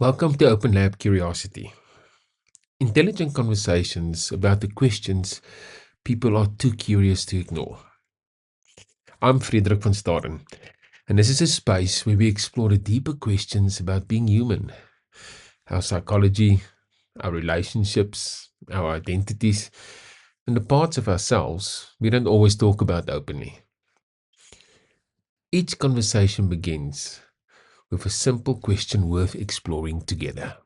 Welcome to OpenLab Curiosity. Intelligent conversations about the questions people are too curious to ignore. I'm Frederik van Staden, and this is a space where we explore the deeper questions about being human, our psychology, our relationships, our identities, and the parts of ourselves we don't always talk about openly. Each conversation begins with a simple question worth exploring together.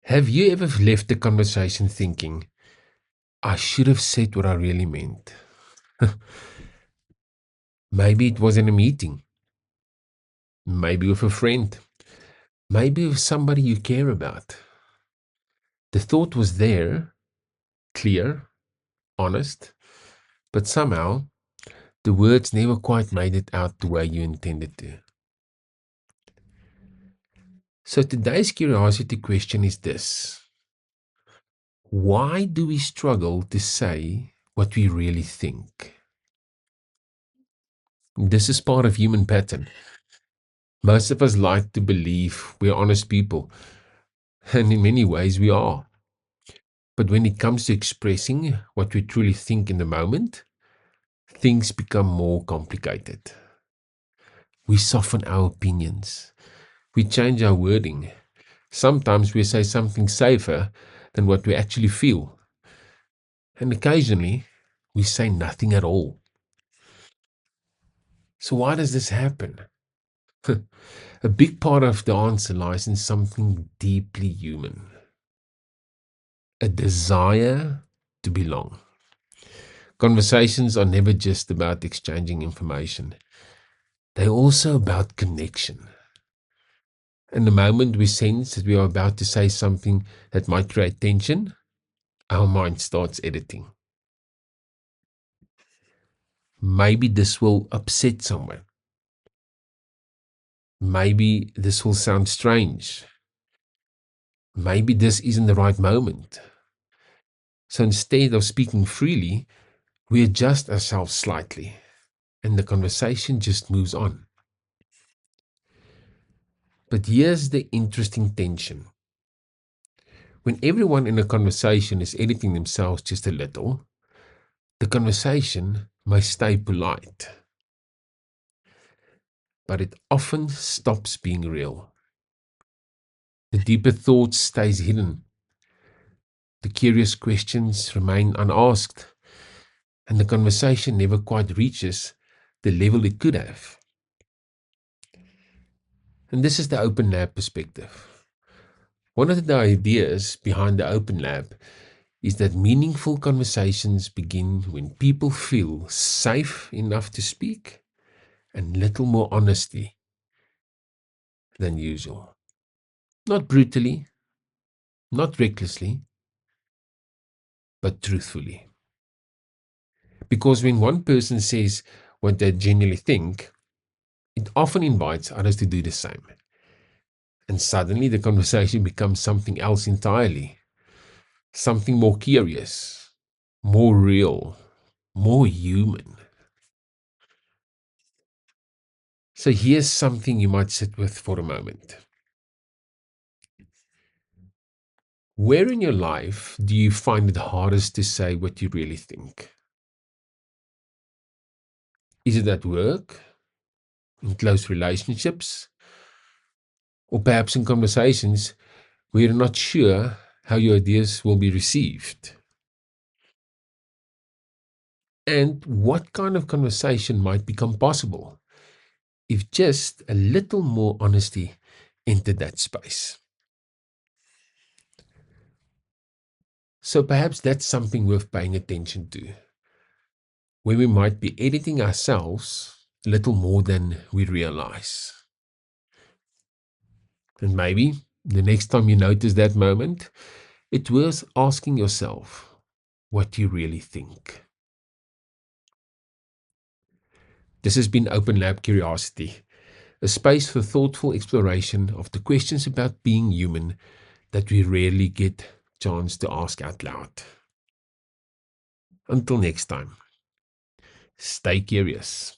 Have you ever left the conversation thinking, I should have said what I really meant? Maybe it was in a meeting, maybe with a friend, maybe with somebody you care about. The thought was there, clear, honest, but somehow the words never quite made it out the way you intended to. So today's curiosity question is this: why do we struggle to say what we really think? This is part of human pattern. Most of us like to believe we're honest people, and in many ways we are. But when it comes to expressing what we truly think in the moment, things become more complicated. We soften our opinions. We change our wording. Sometimes we say something safer than what we actually feel. And occasionally, we say nothing at all. So, why does this happen? A big part of the answer lies in something deeply human: a desire to belong. Conversations are never just about exchanging information. They're also about connection. And the moment we sense that we are about to say something that might create tension, our mind starts editing. Maybe this will upset someone. Maybe this will sound strange. Maybe this isn't the right moment. So instead of speaking freely, we adjust ourselves slightly, and the conversation just moves on. But here's the interesting tension. When everyone in a conversation is editing themselves just a little, the conversation may stay polite, but it often stops being real. The deeper thought stays hidden. The curious questions remain unasked, and the conversation never quite reaches the level it could have. And this is the open lab perspective. One of the ideas behind the open lab is that meaningful conversations begin when people feel safe enough to speak and little more honesty than usual. Not brutally, not recklessly, but truthfully. Because when one person says what they genuinely think, it often invites others to do the same. And suddenly the conversation becomes something else entirely, something more curious, more real, more human. So here's something you might sit with for a moment. Where in your life do you find it hardest to say what you really think? Is it at work, in close relationships, or perhaps in conversations where you're not sure how your ideas will be received? And what kind of conversation might become possible if just a little more honesty entered that space? So perhaps that's something worth paying attention to, where we might be editing ourselves a little more than we realize. And maybe the next time you notice that moment, it's worth asking yourself what you really think. This has been Open Lab Curiosity, a space for thoughtful exploration of the questions about being human that we rarely get a chance to ask out loud. Until next time, stay curious.